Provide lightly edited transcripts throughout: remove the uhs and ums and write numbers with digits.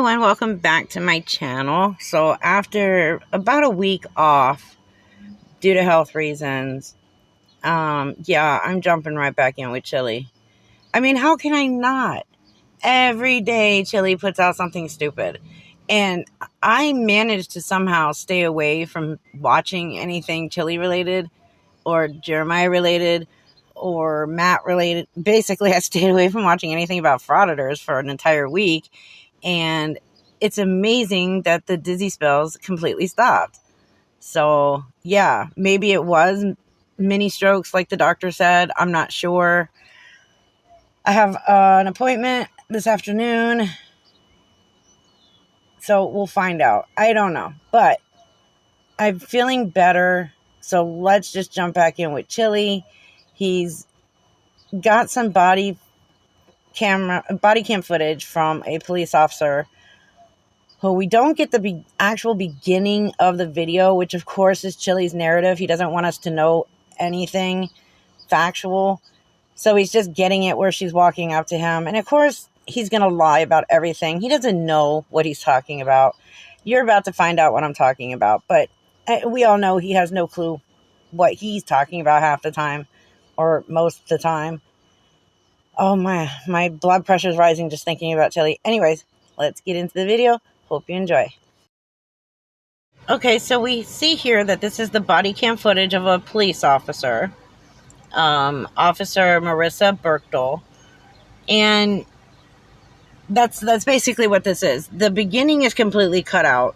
everyone, welcome back to my channel. So after about a week off due to health reasons, yeah, I'm jumping right back in with Chille. I mean, how can I not? Every day Chille puts out something stupid, and I managed to somehow stay away from watching anything Chille related or Jeremiah related or Matt related. Basically, I stayed away from watching anything about frauditors for an entire week. And it's amazing that the dizzy spells completely stopped. So, yeah, maybe it was mini strokes like the doctor said. I'm not sure. I have an appointment this afternoon, so we'll find out. I don't know, but I'm feeling better. So let's just jump back in with Chille. He's got some body cam footage from a police officer who we don't get the actual beginning of the video, which of course is Chille's narrative. He doesn't want us to know anything factual. So he's just getting it where she's walking up to him. And of course, he's going to lie about everything. He doesn't know what he's talking about. You're about to find out what I'm talking about. But we all know he has no clue what he's talking about half the time or most of the time. Oh, my blood pressure is rising just thinking about Chille. Anyways, let's get into the video. Hope you enjoy. Okay, so we see here that this is the body cam footage of a police officer, Officer Marissa Berkdahl, and that's basically what this is. The beginning is completely cut out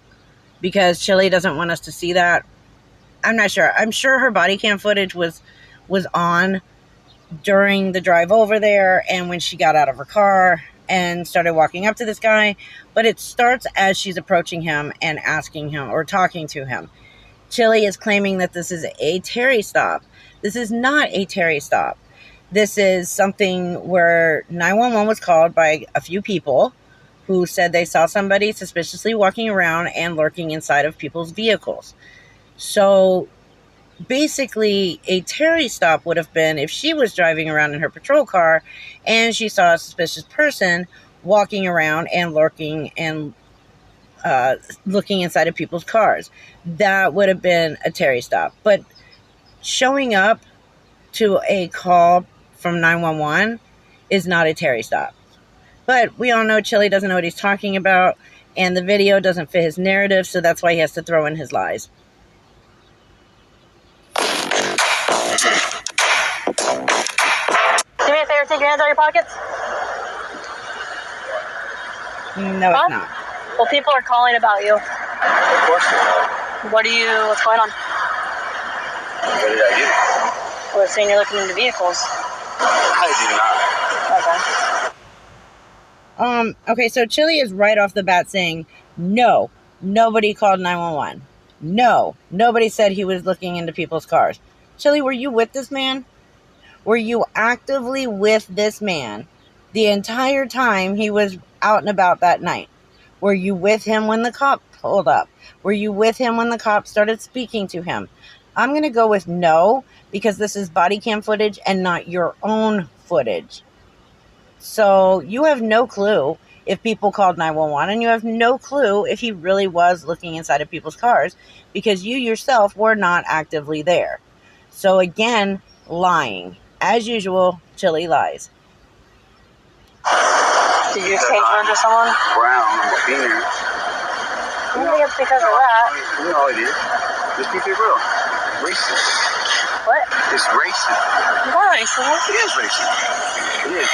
because Chille doesn't want us to see that. I'm not sure. I'm sure her body cam footage was on during the drive over there and when she got out of her car and started walking up to this guy, but it starts as she's approaching him and asking him or talking to him. Chille is claiming that this is a Terry stop. This is not a Terry stop. This is something where 911 was called by a few people who said they saw somebody suspiciously walking around and lurking inside of people's vehicles. So basically, a Terry stop would have been if she was driving around in her patrol car and she saw a suspicious person walking around and lurking and looking inside of people's cars. That would have been a Terry stop. But showing up to a call from 911 is not a Terry stop. But we all know Chille doesn't know what he's talking about, and the video doesn't fit his narrative, so that's why he has to throw in his lies. Do me a favor, take your hands out of your pockets. No, it's not. Well, people are calling about you. Of course they are. What's going on? What did I get? We're saying you're looking into vehicles. I Okay. Okay, so Chille is right off the bat saying, no, nobody called 911. No, nobody said he was looking into people's cars. Chille, were you with this man? Were you actively with this man the entire time he was out and about that night? Were you with him when the cop pulled up? Were you with him when the cop started speaking to him? I'm going to go with no, because this is body cam footage and not your own footage. So you have no clue if people called 911, and you have no clue if he really was looking inside of people's cars, because you yourself were not actively there. So again, lying. As usual, Chille lies. Did you take her to someone? Brown, I'm a female. I don't think it's because of that. You know it is. Just keep it real. Racist. What? It's racist. Not racist. It is racist. It is.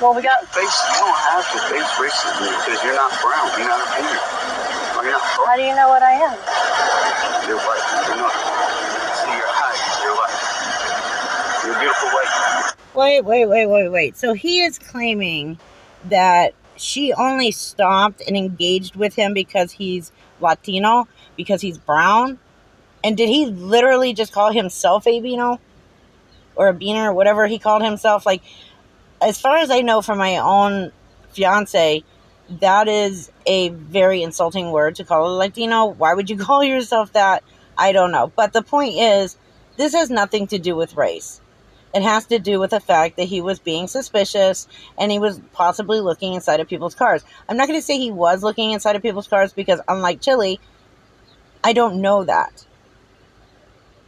Well, we got... You don't have to face racism because you're not brown. You're not a female. Or you're not brown. How do you know what I am? You're white. You know. See your eyes. You're white. You're beautiful white. Wait. So he is claiming that she only stopped and engaged with him because he's Latino, because he's brown? And did he literally just call himself a Beano? Or a Beaner, or whatever he called himself? Like, as far as I know from my own fiance, that is a very insulting word to call a Latino. Why would you call yourself that? I don't know. But the point is, this has nothing to do with race. It has to do with the fact that he was being suspicious and he was possibly looking inside of people's cars. I'm not going to say he was looking inside of people's cars because, unlike Chille, I don't know that.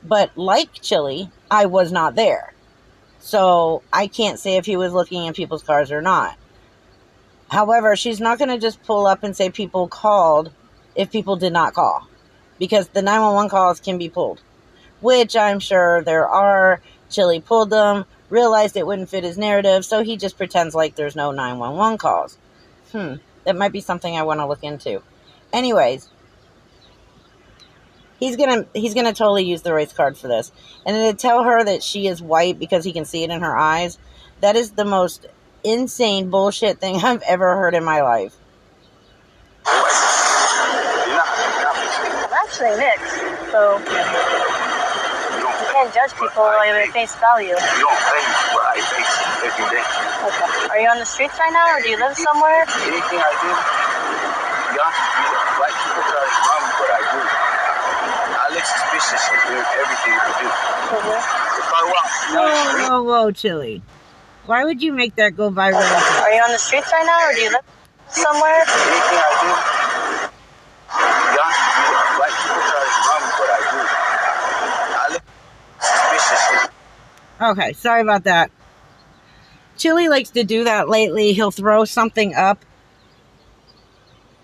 But like Chille, I was not there. So I can't say if he was looking in people's cars or not. However, she's not going to just pull up and say people called if people did not call. Because the 911 calls can be pulled. Which I'm sure there are. Chille pulled them, realized it wouldn't fit his narrative, so he just pretends like there's no 911 calls. That might be something I want to look into. Anyways, he's gonna totally use the race card for this. And to tell her that she is white because he can see it in her eyes, that is the most insane bullshit thing I've ever heard in my life. I'm actually mixed, so you can't judge people by their face value. You don't face what I face every day. Okay. Are you on the streets right now, or do you live somewhere? Anything I do, black people try to run what I do. I look suspicious in everything I do. If I walk down the street, Whoa, Chille. Why would you make that go viral? Okay. Are you on the streets right now, or do you live somewhere? anything I do, black people try to run what I do. I look suspicious. Okay, sorry about that. Chille likes to do that lately. He'll throw something up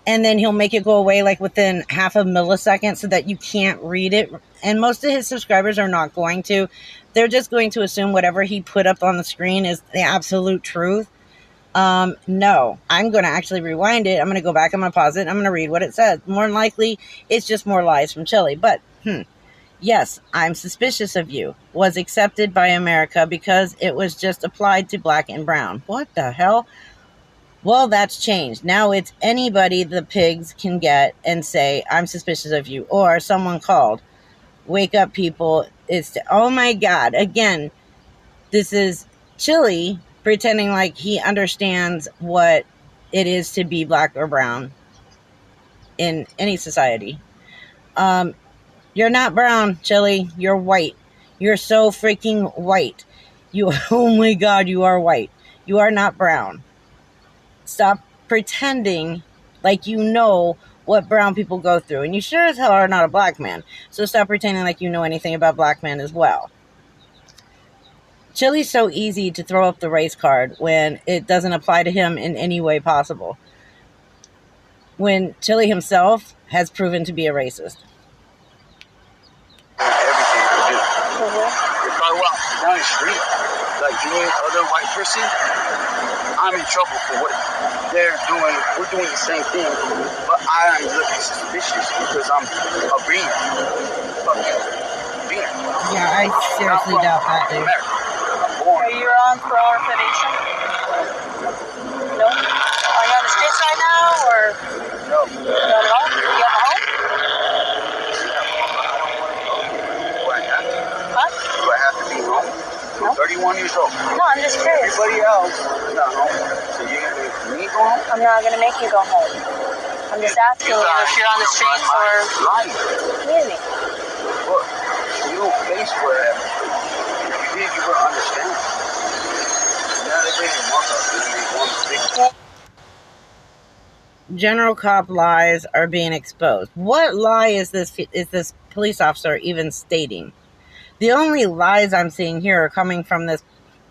and then he'll make it go away like within half a millisecond so that you can't read it. And most of his subscribers are not going to. They're just going to assume whatever he put up on the screen is the absolute truth. No, I'm going to actually rewind it. I'm going to go back. I'm going to pause it. I'm going to read what it says. More than likely, it's just more lies from Chille. But, yes, I'm suspicious of you. Was accepted by America because it was just applied to black and brown. What the hell? Well, that's changed. Now it's anybody the pigs can get and say, I'm suspicious of you. Or someone called. Wake up, people. Oh my God. Again, this is Chille pretending like he understands what it is to be black or brown in any society. You're not brown, Chille. You're white. You're so freaking white. Oh my God, you are white. You are not brown. Stop pretending like you know what brown people go through. And you sure as hell are not a black man. So stop pretending like you know anything about black men as well. Chille's so easy to throw up the race card when it doesn't apply to him in any way possible. When Chille himself has proven to be a racist. Everything I do. If I walk down the street like any other white person, I'm in trouble for what they're doing. We're doing the same thing, but I am looking suspicious because I'm a being. Yeah, I seriously doubt that, dude. Are you on parole or probation? No? Are you on the streets right now, or? No. Not at all? Do you have a home? Do I have to? Huh? Do I have to be home? No. I'm 31 years old. No, I'm just curious. Everybody else is not home. So you're going to make me go home? I'm not going to make you go home. I'm just asking you if you're on the streets or community. Look, you don't face whatever. If you did, you would understand. Now they're bringing one up and they want to fix it. General cop lies are being exposed. What lie is this police officer even stating? The only lies I'm seeing here are coming from this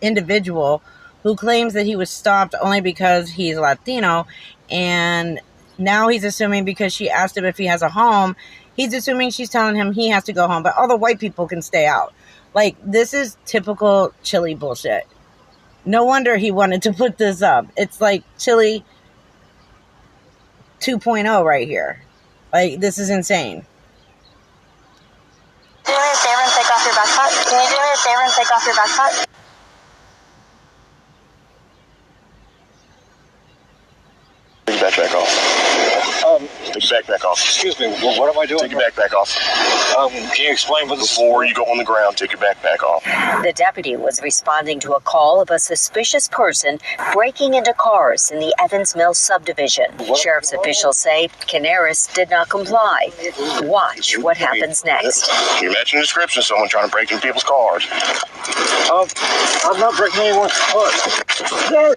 individual who claims that he was stopped only because he's Latino, and now he's assuming because she asked him if he has a home, he's assuming she's telling him he has to go home, but all the white people can stay out. Like, this is typical Chille bullshit. No wonder he wanted to put this up. It's like Chille 2.0 right here. Like, this is insane. Do me a favor and take off your backpack? Can you do me a favor and take off your backpack? Take that back off. The backpack off. Excuse me, what am I doing? Take your backpack off. Can you explain what this is? Before you go on the ground, take your backpack off. The deputy was responding to a call of a suspicious person breaking into cars in the Evans Mills subdivision. Sheriff's officials say Canaris did not comply. Watch what happens next. You're matching the description of someone trying to break into people's cars. I'm not breaking anyone's car.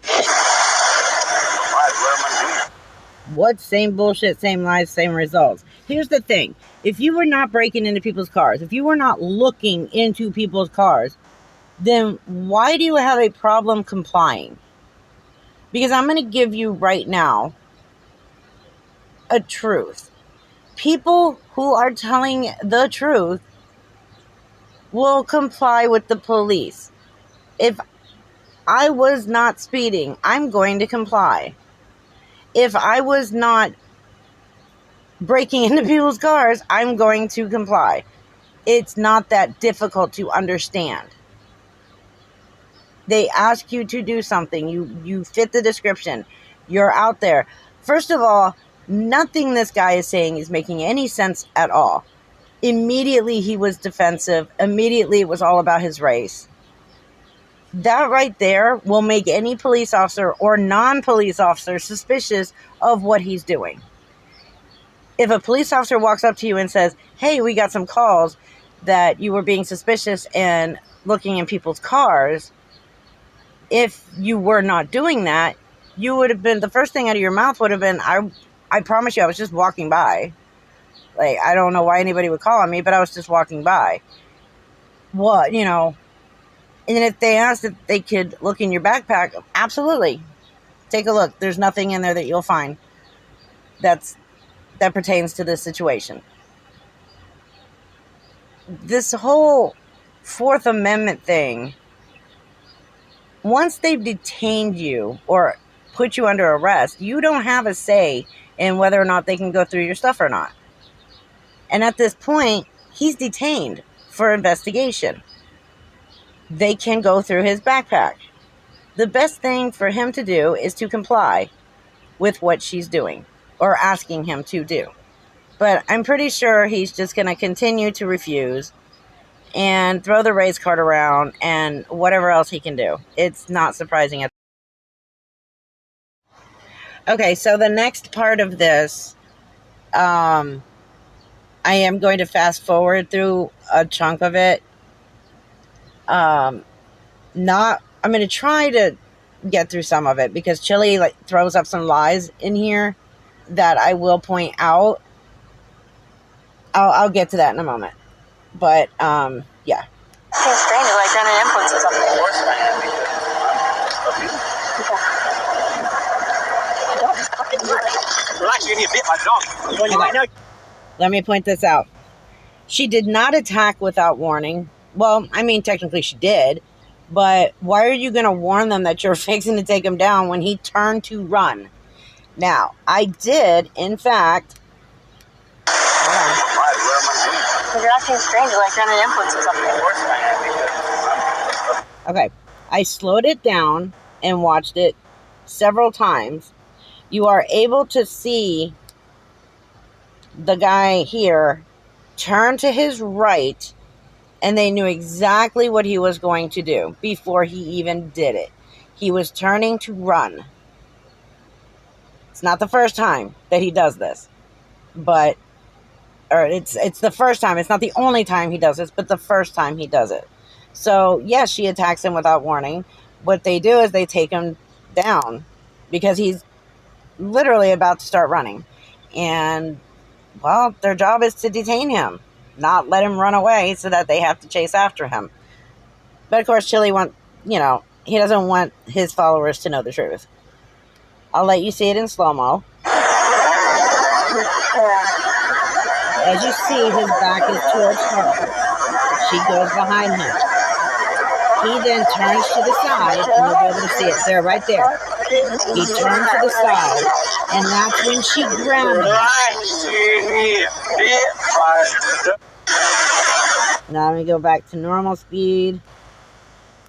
What? Same bullshit, same lies, same results. Here's the thing. If you were not breaking into people's cars, if you were not looking into people's cars, then why do you have a problem complying? Because I'm going to give you right now a truth. People who are telling the truth will comply with the police. If I was not speeding, I'm going to comply. If I was not breaking into people's cars, I'm going to comply. It's not that difficult to understand. They ask you to do something. You fit the description. You're out there. First of all, nothing this guy is saying is making any sense at all. Immediately he was defensive. Immediately it was all about his race. That right there will make any police officer or non-police officer suspicious of what he's doing. If a police officer walks up to you and says, hey, we got some calls that you were being suspicious and looking in people's cars, if you were not doing that, you would have been, the first thing out of your mouth would have been, I promise you, I was just walking by. Like, I don't know why anybody would call on me, but I was just walking by. What, you know? And if they asked if they could look in your backpack, absolutely. Take a look. There's nothing in there that you'll find that pertains to this situation. This whole Fourth Amendment thing, once they've detained you or put you under arrest, you don't have a say in whether or not they can go through your stuff or not. And at this point, he's detained for investigation. They can go through his backpack. The best thing for him to do is to comply with what she's doing or asking him to do. But I'm pretty sure he's just going to continue to refuse and throw the race card around and whatever else he can do. It's not surprising. Okay, so the next part of this, I am going to fast forward through a chunk of it. I'm going to try to get through some of it because Chille throws up some lies in here that I will point out. I'll get to that in a moment. But, yeah. Seems strange, like they're under influence or something. Of course I am. Okay. Don't just fucking do it. Relax, you're going to get bit by the dog. Let me point this out. She did not attack without warning. Well, I mean, technically she did. But why are you going to warn them that you're fixing to take him down when he turned to run? Now, I did, in fact... You're acting strange, like they're under influence or something. Of course I am. Okay, I slowed it down and watched it several times. You are able to see the guy here turn to his right, and they knew exactly what he was going to do before he even did it. He was turning to run. It's not the first time that he does this, but it's the first time. It's not the only time he does this, but the first time he does it. So, yes, she attacks him without warning. What they do is they take him down because he's literally about to start running. And, well, their job is to detain him, not let him run away so that they have to chase after him. But, of course, Chille he doesn't want his followers to know the truth. I'll let you see it in slow-mo. As you see, his back is towards her. She goes behind him. He then turns to the side, and you'll be able to see it there, right there. He turned to the side, and that's when she grabbed him. Now let me go back to normal speed,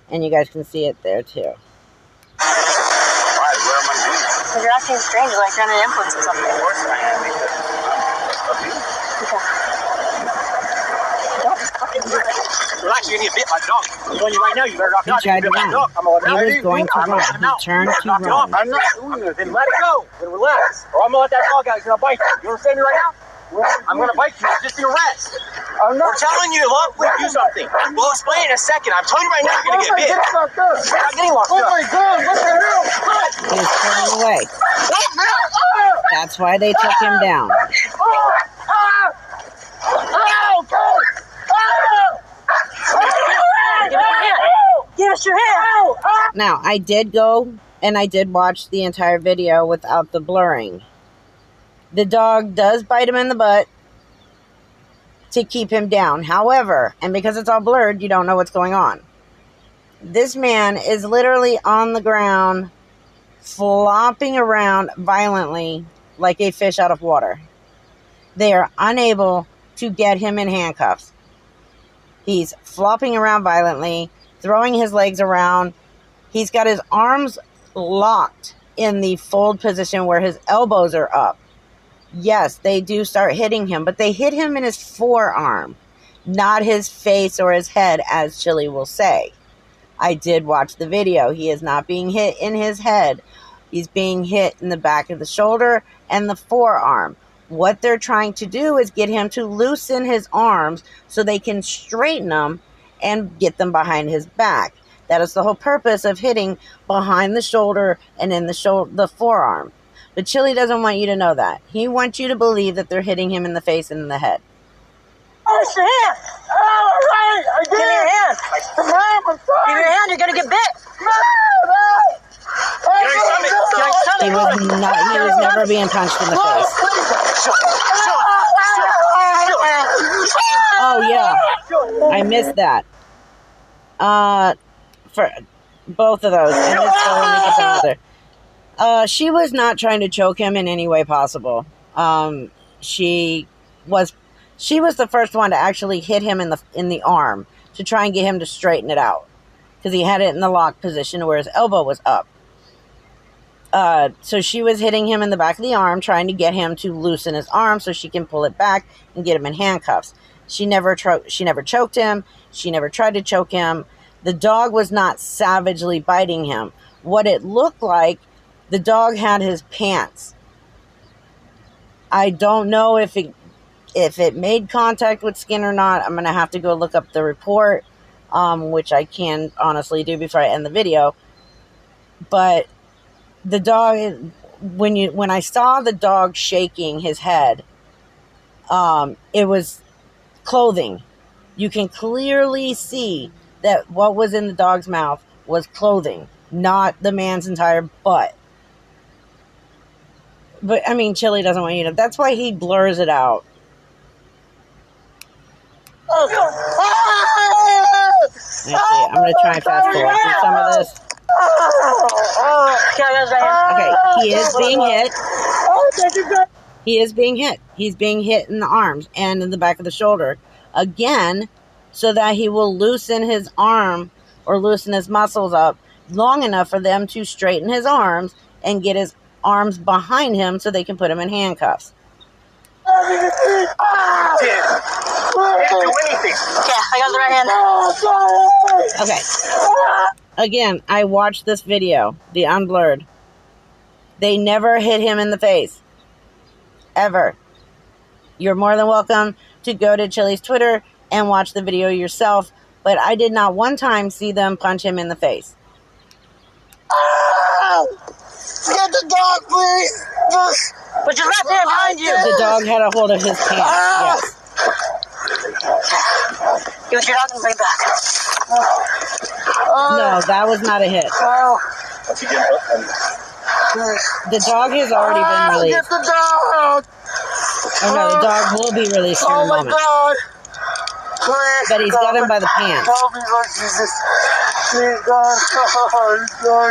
and you guys can see it there too. You're acting strange, like they're under influence or something. Of course I am. Don't just fucking do it. Relax, you're gonna get bit by the dog. I'm telling you right now, you better knock it out. He tried to run. He was going to run. He turned to run. I'm not doing it. Then let it go. Then relax. Or I'm gonna let that dog out. He's gonna bite you. You understand me right now? I'm gonna bite you. Just gonna rest. I'm not. We're telling you to lawfully do something. We'll explain in a second. I'm telling you right now, you're gonna get bit. You're not getting locked up. Oh my God! What the hell? He was pulling away. That's why they took him down. Give us your hand. Now, I did go and I did watch the entire video without the blurring. The dog does bite him in the butt to keep him down. However, and because it's all blurred, you don't know what's going on. This man is literally on the ground, flopping around violently like a fish out of water. They are unable to get him in handcuffs. He's flopping around violently, throwing his legs around. He's got his arms locked in the fold position where his elbows are up. Yes, they do start hitting him, but they hit him in his forearm, not his face or his head, as Chille will say. I did watch the video. He is not being hit in his head. He's being hit in the back of the shoulder and the forearm. What they're trying to do is get him to loosen his arms so they can straighten them and get them behind his back. That is the whole purpose of hitting behind the shoulder and in the forearm. But Chille doesn't want you to know that. He wants you to believe that they're hitting him in the face and in the head. Oh, it's your hand. Oh, right. Give me your hand. Give me your hand. You're going to get bit. He was never being punched in the face. Oh, yeah. I missed that. For both of those. And this she was not trying to choke him in any way possible. She was the first one to actually hit him in the arm to try and get him to straighten it out, because he had it in the lock position where his elbow was up. So she was hitting him in the back of the arm, trying to get him to loosen his arm so she can pull it back and get him in handcuffs. She never choked him. She never tried to choke him. The dog was not savagely biting him. What it looked like, the dog had his pants. I don't know if it made contact with skin or not. I'm going to have to go look up the report, which I can honestly do before I end the video. But the dog, when I saw the dog shaking his head, it was clothing. You can clearly see that what was in the dog's mouth was clothing, not the man's entire butt. But, I mean, Chille doesn't want you to. That's why he blurs it out. Let's see. I'm going to try and fast forward through some of this. Okay, he is being hit. He is being hit. He's being hit in the arms and in the back of the shoulder. Again, so that he will loosen his arm or loosen his muscles up long enough for them to straighten his arms and get his arms behind him so they can put him in handcuffs. Yeah, I got the right hand. Okay. Again, I watched this video, the unblurred. They never hit him in the face. Ever. You're more than welcome to go to Chille's Twitter and watch the video yourself, but I did not one time see them punch him in the face. Get the dog, please. Put your left hand behind you. The dog had a hold of his pants. Yes. Give us your dog and bring it back. No, that was not a hit. The dog has already been released. Get the dog. Oh no, the dog will be released in a moment. God. Please, But he's got him by the pants. Help me, Lord Jesus. Please, God. What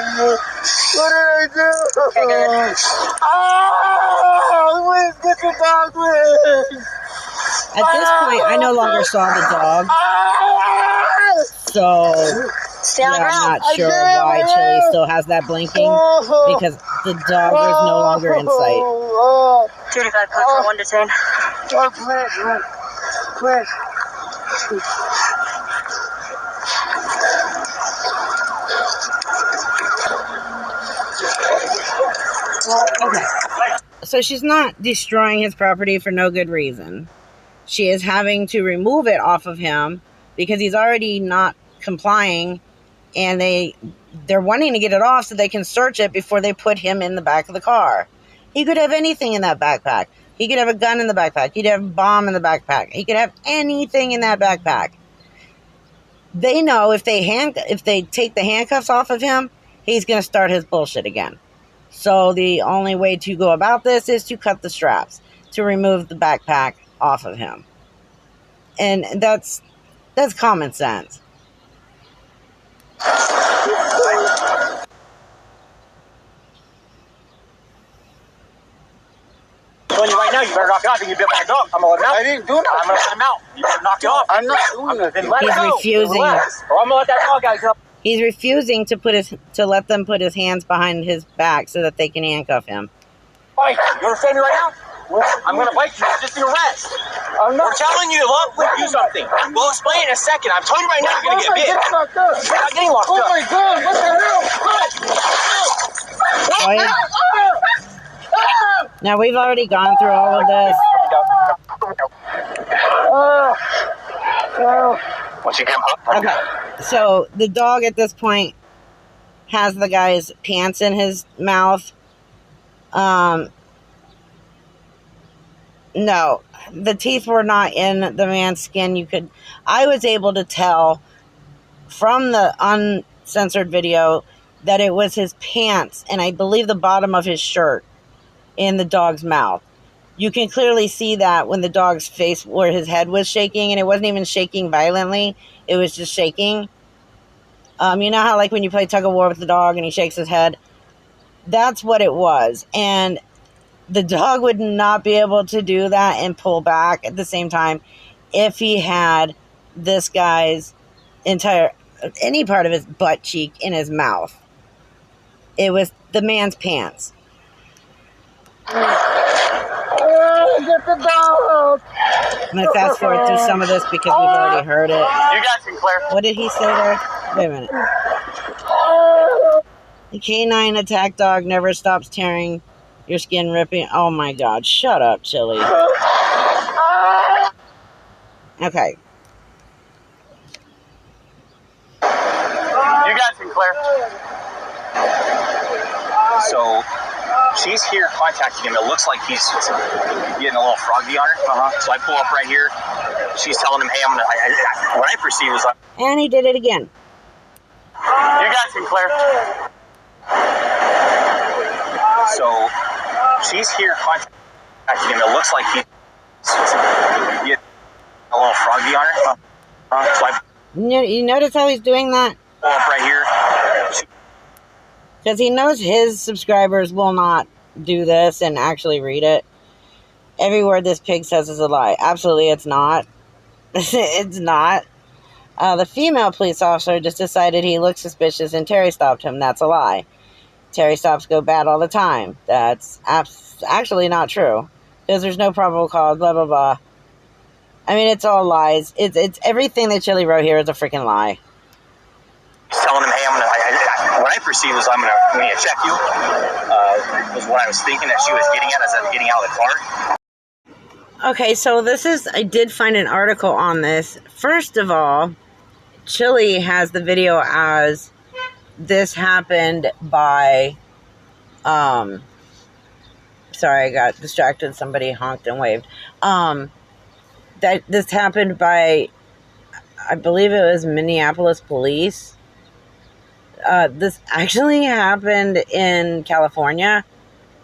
did I do? Please, get the dog, please. At this point, I no longer saw the dog. So, yeah, I'm not sure why Chille still has that blinking, because the dog is no longer in sight. 25 code for 1 detained. Oh, please. Okay. So she's not destroying his property for no good reason. She is having to remove it off of him because he's already not complying, and they're wanting to get it off so they can search it before they put him in the back of the car. He could have anything in that backpack. He could have a gun in the backpack. He'd have a bomb in the backpack. He could have anything in that backpack. They know if they take the handcuffs off of him, he's going to start his bullshit again. So the only way to go about this is to cut the straps, to remove the backpack off of him. And that's common sense. Telling you right now, you better knock it off. You bit my dog. I'm gonna let him out. I didn't do nothing. I'm gonna let him out. You better knock it off. I'm not doing nothing. Then let He's it go. refusing. Relax, or I'm gonna let that dog out. He's refusing to let them put his hands behind his back so that they can handcuff him. Bite. You understand me right now? I'm gonna bite you. It's just an arrest. We're telling you to lock with you something. We'll explain in a second. I'm telling you right now, you're gonna get bit. You're not getting locked up. Oh my God! What the hell? Now, we've already gone through all of this. Once you get him hooked. Okay, so the dog at this point has the guy's pants in his mouth. No, the teeth were not in the man's skin. I was able to tell from the uncensored video that it was his pants and I believe the bottom of his shirt in the dog's mouth. You can clearly see that when the dog's face, where his head was shaking, and it wasn't even shaking violently, it was just shaking. You know how like when you play tug of war with the dog and he shakes his head? That's what it was. And the dog would not be able to do that and pull back at the same time if he had this guy's any part of his butt cheek in his mouth. It was the man's pants. Get the dog! I'm going to fast forward through some of this because we've already heard it. You got Sinclair. What did he say there? Wait a minute. The canine attack dog never stops tearing your skin, ripping. Oh my God. Shut up, Chille. Okay. You got Sinclair. So she's here contacting him. It looks like he's getting a little froggy on her. So I pull up right here. She's telling him, hey, what I perceive is And he did it again. you got Sinclair. So she's here contacting him. It looks like he's getting a little froggy on her. So I You notice how he's doing that? pull up right here. Because he knows his subscribers will not do this and actually read it. Every word this pig says is a lie. Absolutely, it's not. It's not. The female police officer just decided he looked suspicious and Terry stopped him. That's a lie. Terry stops go bad all the time. That's actually not true. Because there's no probable cause, blah, blah, blah. I mean, it's all lies. It's everything that Chille wrote here is a freaking lie. Telling him, hey, what I perceive is I'm going to check you. Was what I was thinking that she was getting at as I was getting out of the car. Okay, so I did find an article on this. First of all, Chille has the video as this happened by, sorry, I got distracted. Somebody honked and waved. That this happened by, I believe it was Minneapolis police. This actually happened in California,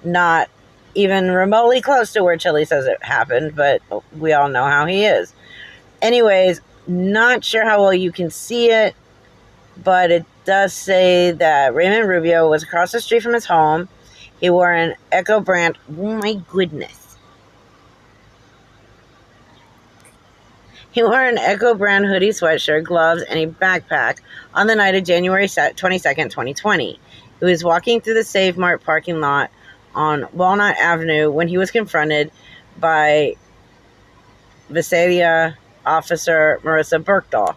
not even remotely close to where Chille says it happened, but we all know how he is. Anyways, not sure how well you can see it, but it does say that Raymond Rubio was across the street from his home. He wore an Echo brand. Oh my goodness. He wore an Echo brand hoodie, sweatshirt, gloves, and a backpack on the night of January 22nd, 2020. He was walking through the Save Mart parking lot on Walnut Avenue when he was confronted by Visalia officer Marissa Berkdahl.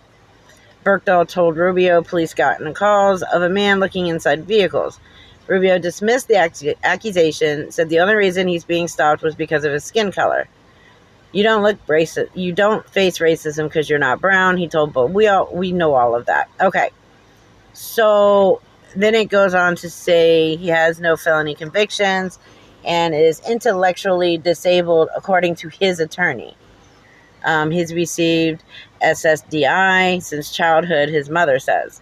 Berkdahl told Rubio police gotten calls of a man looking inside vehicles. Rubio dismissed the accusation, said the only reason he's being stopped was because of his skin color. You don't face racism because you're not brown, he told, but we know all of that. Okay. So then it goes on to say he has no felony convictions and is intellectually disabled according to his attorney. He's received SSDI since childhood, his mother says.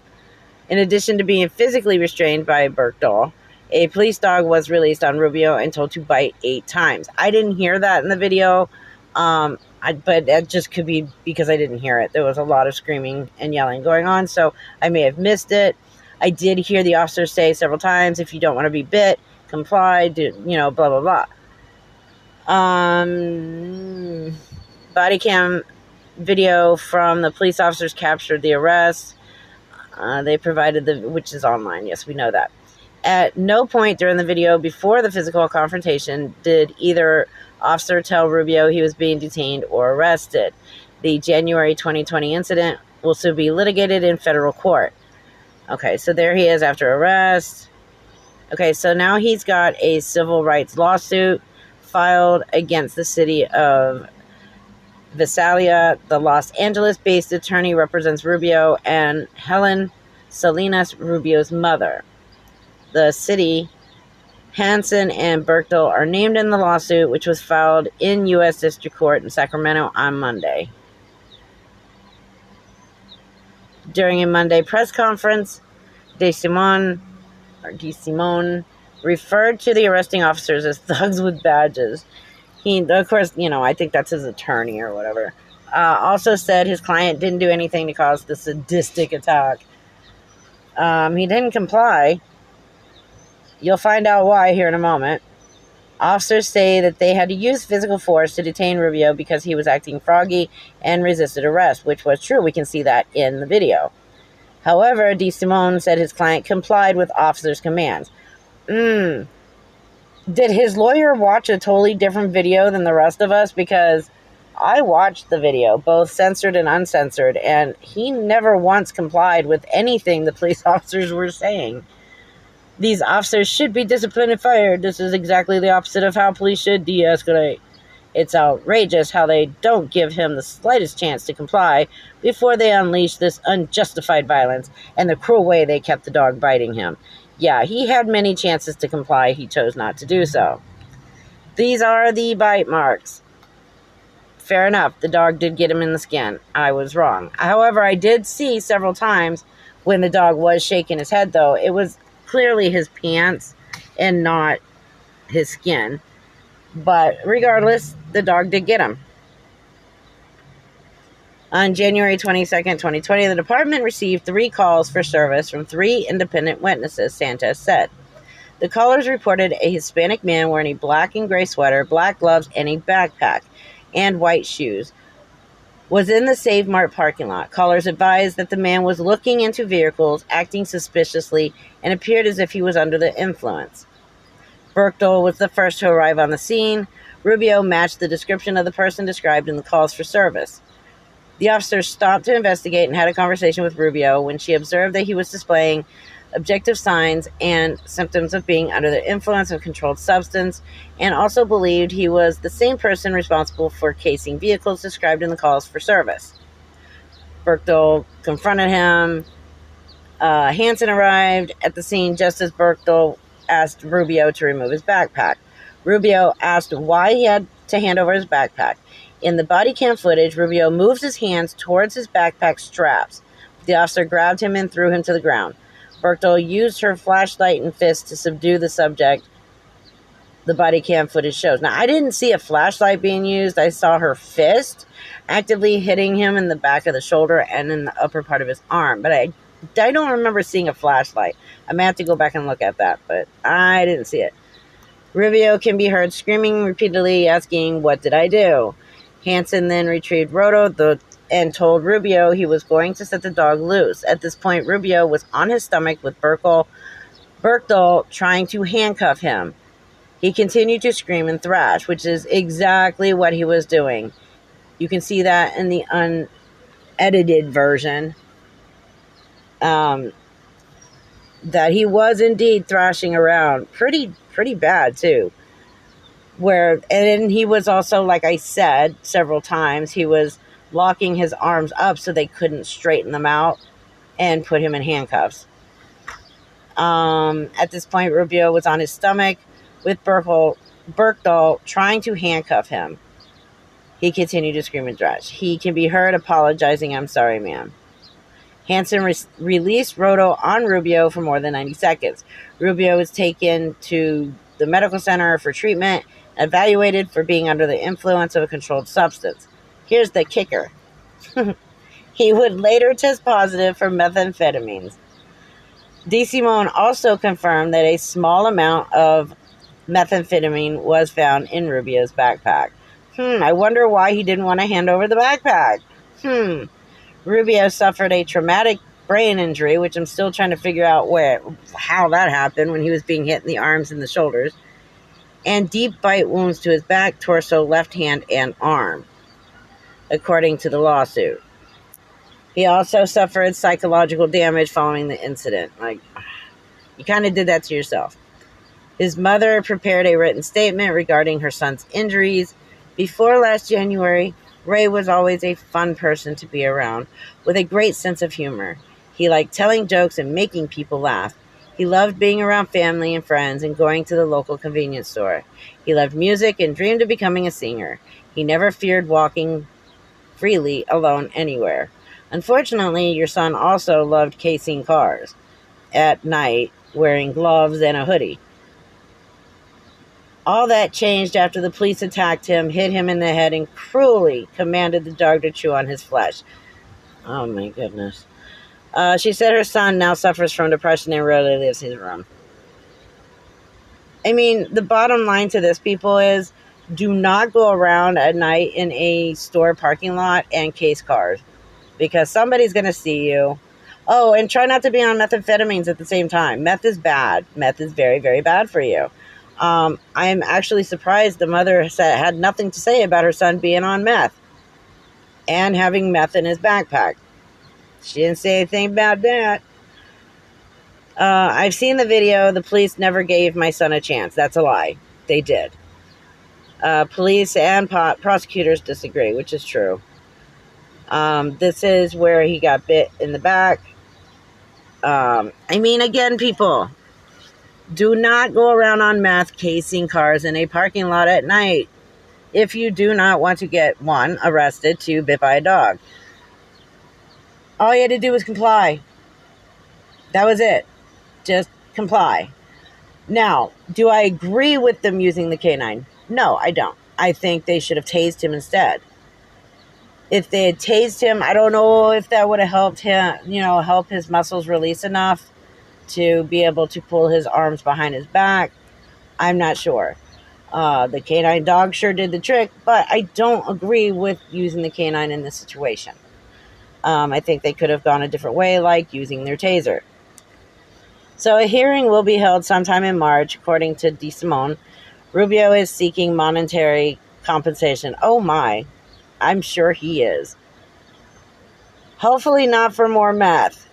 In addition to being physically restrained by Berkdahl, a police dog was released on Rubio and told to bite 8 times. I didn't hear that in the video, but that just could be because I didn't hear it. There was a lot of screaming and yelling going on, so I may have missed it. I did hear the officer say several times, if you don't want to be bit, comply, blah, blah, blah. Body cam video from the police officers captured the arrest. They provided which is online. Yes, we know that. At no point during the video before the physical confrontation did either officer tell Rubio he was being detained or arrested. The January 2020 incident will still be litigated in federal court. Okay, so there he is after arrest. Okay, so now he's got a civil rights lawsuit filed against the city of Visalia. The Los Angeles-based attorney represents Rubio and Helen Salinas, Rubio's mother. The city, Hansen, and Berkdahl are named in the lawsuit, which was filed in U.S. District Court in Sacramento on Monday. During a Monday press conference, DeSimone referred to the arresting officers as thugs with badges. He, of course, I think that's his attorney or whatever. Also said his client didn't do anything to cause the sadistic attack. He didn't comply. You'll find out why here in a moment. Officers say that they had to use physical force to detain Rubio because he was acting froggy and resisted arrest, which was true. We can see that in the video. However, DeSimone said his client complied with officers' commands. Did his lawyer watch a totally different video than the rest of us? Because I watched the video, both censored and uncensored, and he never once complied with anything the police officers were saying. These officers should be disciplined and fired. This is exactly the opposite of how police should de-escalate. It's outrageous how they don't give him the slightest chance to comply before they unleash this unjustified violence and the cruel way they kept the dog biting him. Yeah, he had many chances to comply. He chose not to do so. These are the bite marks. Fair enough, the dog did get him in the skin. I was wrong. However, I did see several times when the dog was shaking his head, though. It was clearly his pants and not his skin. But regardless, the dog did get him. On January 22nd, 2020, the department received 3 calls for service from 3 independent witnesses, Sanchez said. The callers reported a Hispanic man wearing a black and gray sweater, black gloves, and a backpack, and white shoes was in the Save Mart parking lot. Callers advised that the man was looking into vehicles, acting suspiciously, and appeared as if he was under the influence. Berkdahl was the first to arrive on the scene. Rubio matched the description of the person described in the calls for service. The officer stopped to investigate and had a conversation with Rubio when she observed that he was displaying objective signs and symptoms of being under the influence of a controlled substance, and also believed he was the same person responsible for casing vehicles described in the calls for service. Berkdahl confronted him. Hansen arrived at the scene just as Berkdahl asked Rubio to remove his backpack. Rubio asked why he had to hand over his backpack. In the body cam footage, Rubio moves his hands towards his backpack straps. The officer grabbed him and threw him to the ground. Berkdahl used her flashlight and fist to subdue the subject, the body cam footage shows. Now, I didn't see a flashlight being used. I saw her fist actively hitting him in the back of the shoulder and in the upper part of his arm. But I don't remember seeing a flashlight. I may have to go back and look at that, but I didn't see it. Rubio can be heard screaming repeatedly, asking, "What did I do?" Hansen then retrieved Roto and told Rubio he was going to set the dog loose. At this point, Rubio was on his stomach with Berkdahl trying to handcuff him. He continued to scream and thrash, which is exactly what he was doing. You can see that in the unedited version. That he was indeed thrashing around pretty bad too. And he was also, like I said several times, he was locking his arms up so they couldn't straighten them out and put him in handcuffs. At this point, Rubio was on his stomach with Berkdahl trying to handcuff him. He continued to scream and thrash. He can be heard apologizing, "I'm sorry, ma'am." Hansen released Roto on Rubio for more than 90 seconds. Rubio was taken to the medical center for treatment, evaluated for being under the influence of a controlled substance. Here's the kicker. He would later test positive for methamphetamines. DeSimone also confirmed that a small amount of methamphetamine was found in Rubio's backpack. I wonder why he didn't want to hand over the backpack. Rubio suffered a traumatic brain injury, which I'm still trying to figure out how that happened when he was being hit in the arms and the shoulders, and deep bite wounds to his back, torso, left hand, and arm, according to the lawsuit. He also suffered psychological damage following the incident. Like, you kind of did that to yourself. His mother prepared a written statement regarding her son's injuries. Before last January, Ray was always a fun person to be around, with a great sense of humor. He liked telling jokes and making people laugh. He loved being around family and friends and going to the local convenience store. He loved music and dreamed of becoming a singer. He never feared walking freely alone anywhere. Unfortunately, your son also loved casing cars at night, wearing gloves and a hoodie. All that changed after the police attacked him, hit him in the head, and cruelly commanded the dog to chew on his flesh. Oh my goodness. She said her son now suffers from depression and rarely leaves his room. I mean, the bottom line to this, people, is do not go around at night in a store parking lot and case cars, because somebody's going to see you. Oh, and try not to be on methamphetamines at the same time. Meth is bad. Meth is very, very bad for you. I'm actually surprised the mother had nothing to say about her son being on meth and having meth in his backpack. She didn't say anything about that. I've seen the video. The police never gave my son a chance. That's a lie. They did. Police and prosecutors disagree, which is true. This is where he got bit in the back. I mean, again, people, do not go around on meth casing cars in a parking lot at night if you do not want to get, 1, arrested, 2, bit by a dog. All you had to do was comply. That was it. Just comply. Now, do I agree with them using the canine? No, I don't. I think they should have tased him instead. If they had tased him, I don't know if that would have helped him, help his muscles release enough to be able to pull his arms behind his back. I'm not sure. The canine dog sure did the trick, but I don't agree with using the canine in this situation. I think they could have gone a different way, like using their taser. So a hearing will be held sometime in March, according to DeSimone. Rubio is seeking monetary compensation. Oh my, I'm sure he is. Hopefully not for more meth.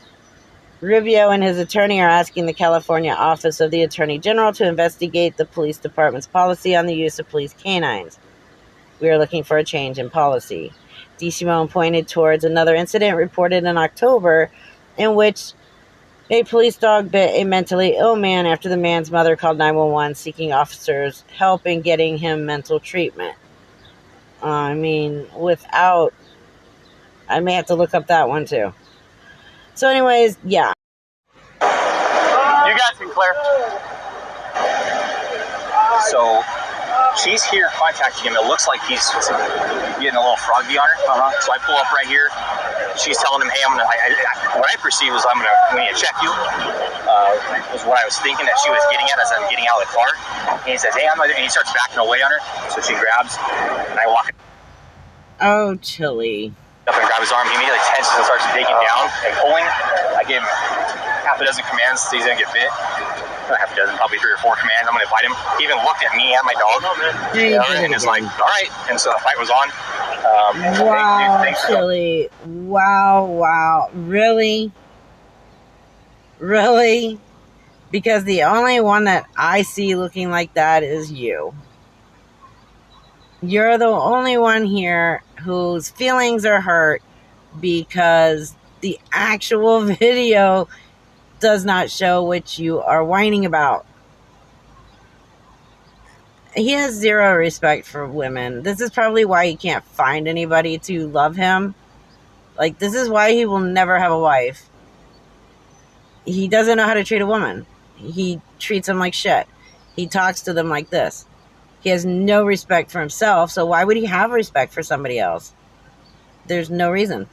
Rubio and his attorney are asking the California Office of the Attorney General to investigate the police department's policy on the use of police canines. We are looking for a change in policy. DeSimone pointed towards another incident reported in October in which a police dog bit a mentally ill man after the man's mother called 911 seeking officers' help in getting him mental treatment. I may have to look up that one too. So anyways, yeah. You got Sinclair. So she's here contacting him. It looks like he's getting a little froggy on her. So I pull up right here. She's telling him, "Hey, what I perceive is we need to check you." Was what I was thinking that she was getting at as I'm getting out of the car. And he says, "Hey, and he starts backing away on her. So she grabs, and I walk. Oh, Chille. Up and grab his arm. He immediately tenses and starts digging down and pulling. I give him half a dozen commands he's going to get bit. Not half a dozen, probably 3 or 4 commands. I'm going to bite him. He even looked at me and my dog. And it's like, all right. And so the fight was on. Wow, Chille. Wow. Really? Because the only one that I see looking like that is you. You're the only one here whose feelings are hurt because the actual video does not show what you are whining about. He has zero respect for women. This is probably why he can't find anybody to love him. Like, this is why he will never have a wife. He doesn't know how to treat a woman. He treats them like shit. He talks to them like this. He has no respect for himself, so why would he have respect for somebody else? There's no reason.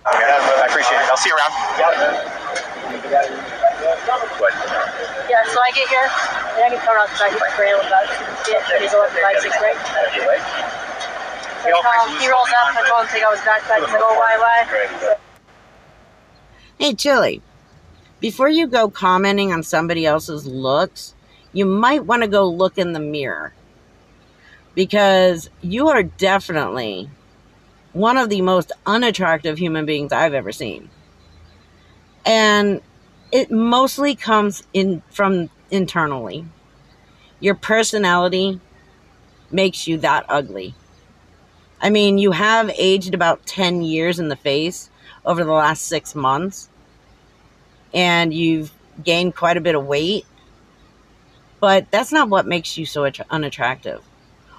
I appreciate it. I'll see you around. What? Yeah, so I get here, and I can turn off the back of my brain about shit, but he's 11, 5, 6, right? He rolls up, I told him to take out his backpack, he's like, oh, why? Hey, Chille, before you go commenting on somebody else's looks, you might want to go look in the mirror. Because you are definitely one of the most unattractive human beings I've ever seen. And it mostly comes in from internally. Your personality makes you that ugly. I mean, you have aged about 10 years in the face over the last 6 months. And you've gained quite a bit of weight. But that's not what makes you so unattractive.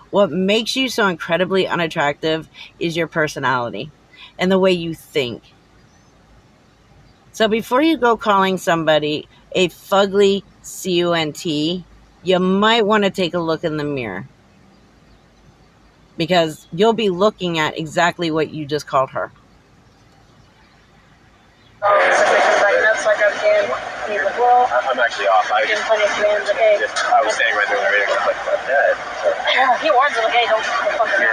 What makes you so incredibly unattractive is your personality and the way you think. So before you go calling somebody a fugly cunt, you might want to take a look in the mirror. Because you'll be looking at exactly what you just called her. I'm actually off. I was standing right there when I was like, fuck that. Yeah, he warns him, like, hey, don't fucking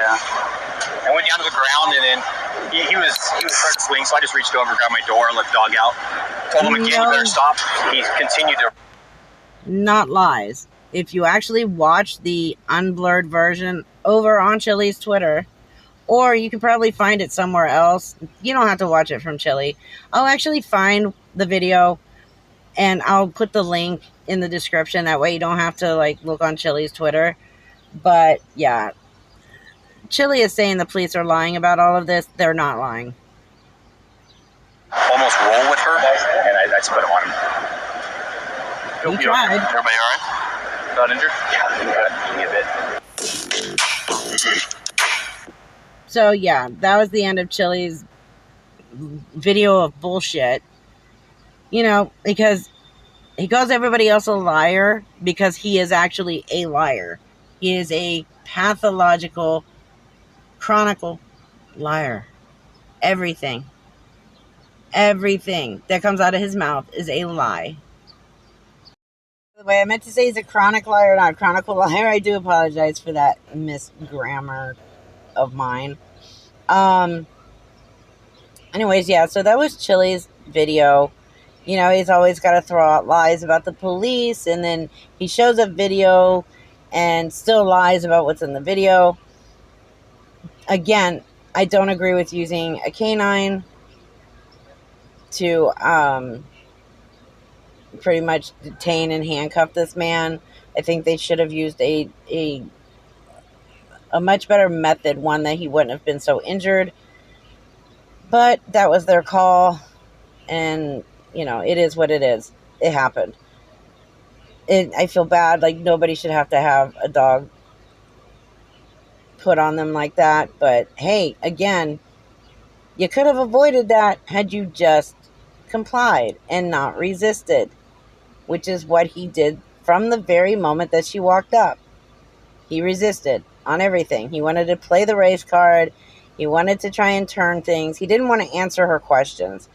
I went down to the ground, and then he was starting to swing, so I just reached over, grabbed my door, and let the dog out. Told him again, you better stop. He continued to... Not lies. If you actually watch the unblurred version over on Chille's Twitter, or you can probably find it somewhere else. You don't have to watch it from Chille. I'll actually find the video and I'll put the link in the description. That way you don't have to like look on Chille's Twitter. But yeah, Chille is saying the police are lying about all of this. They're not lying. Almost roll with her, and I spit on him. You tried. Everybody all right? Not injured? Yeah, a bit. So yeah, that was the end of Chille's video of bullshit. You know, because he calls everybody else a liar because he is actually a liar. He is a pathological, chronicle liar. Everything that comes out of his mouth is a lie. By the way, I meant to say he's a chronic liar, not a chronicle liar. I do apologize for that misgrammar of mine. Anyways, yeah, so that was Chille's video. You know, he's always got to throw out lies about the police, and then he shows a video and still lies about what's in the video. Again, I don't agree with using a canine to pretty much detain and handcuff this man. I think they should have used a much better method, one that he wouldn't have been so injured. But that was their call, and you know, it is what it is. It happened. I feel bad. Like, nobody should have to have a dog put on them like that. But hey, again, you could have avoided that had you just complied and not resisted, which is what he did from the very moment that she walked up. He resisted on everything. He wanted to play the race card. He wanted to try and turn things. He didn't want to answer her questions.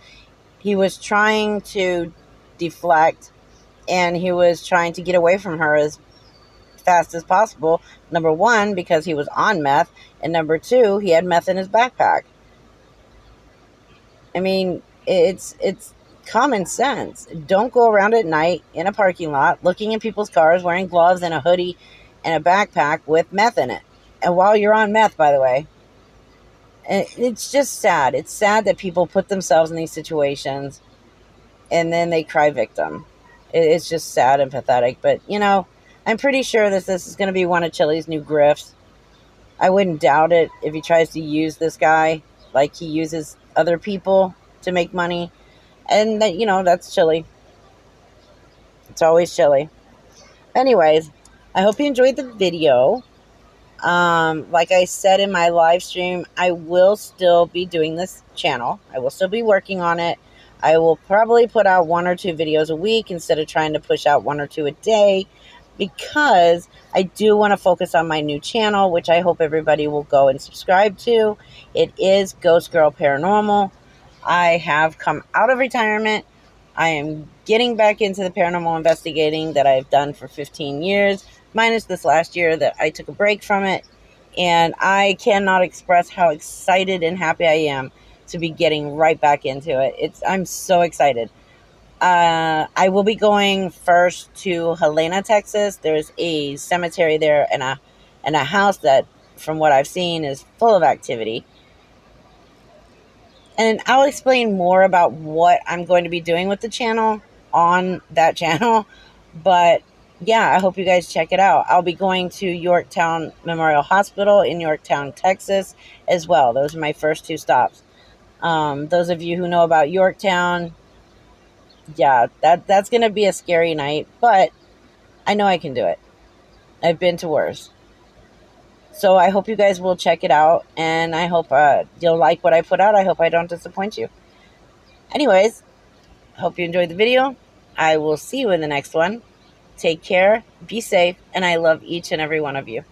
He was trying to deflect, and he was trying to get away from her as fast as possible. Number one, because he was on meth, and number two, he had meth in his backpack. I mean, it's common sense. Don't go around at night in a parking lot looking in people's cars wearing gloves and a hoodie and a backpack with meth in it. And while you're on meth, by the way. And it's just sad. It's sad that people put themselves in these situations and then they cry victim. It's just sad and pathetic. But, you know, I'm pretty sure that this is going to be one of Chille's new grifts. I wouldn't doubt it if he tries to use this guy like he uses other people to make money. And, that, you know, that's Chille. It's always Chille. Anyways, I hope you enjoyed the video. Like I said in my live stream, I will still be doing this channel. I will still be working on it. I will probably put out 1 or 2 videos a week instead of trying to push out 1 or 2 a day, because I do want to focus on my new channel, which I hope everybody will go and subscribe to. It is Ghost Girl Paranormal. I have come out of retirement. I am getting back into the paranormal investigating that I've done for 15 years, minus this last year that I took a break from it. And I cannot express how excited and happy I am to be getting right back into it. I'm so excited. I will be going first to Helena, Texas. There's a cemetery there and a house that, from what I've seen, is full of activity. And I'll explain more about what I'm going to be doing with the channel on that channel. But yeah, I hope you guys check it out. I'll be going to Yorktown Memorial Hospital in Yorktown, Texas as well. Those are my first 2 stops. Those of you who know about Yorktown, yeah, that's going to be a scary night, but I know I can do it. I've been to worse. So I hope you guys will check it out, and I hope you'll like what I put out. I hope I don't disappoint you. Anyways, hope you enjoyed the video. I will see you in the next one. Take care, be safe, and I love each and every one of you.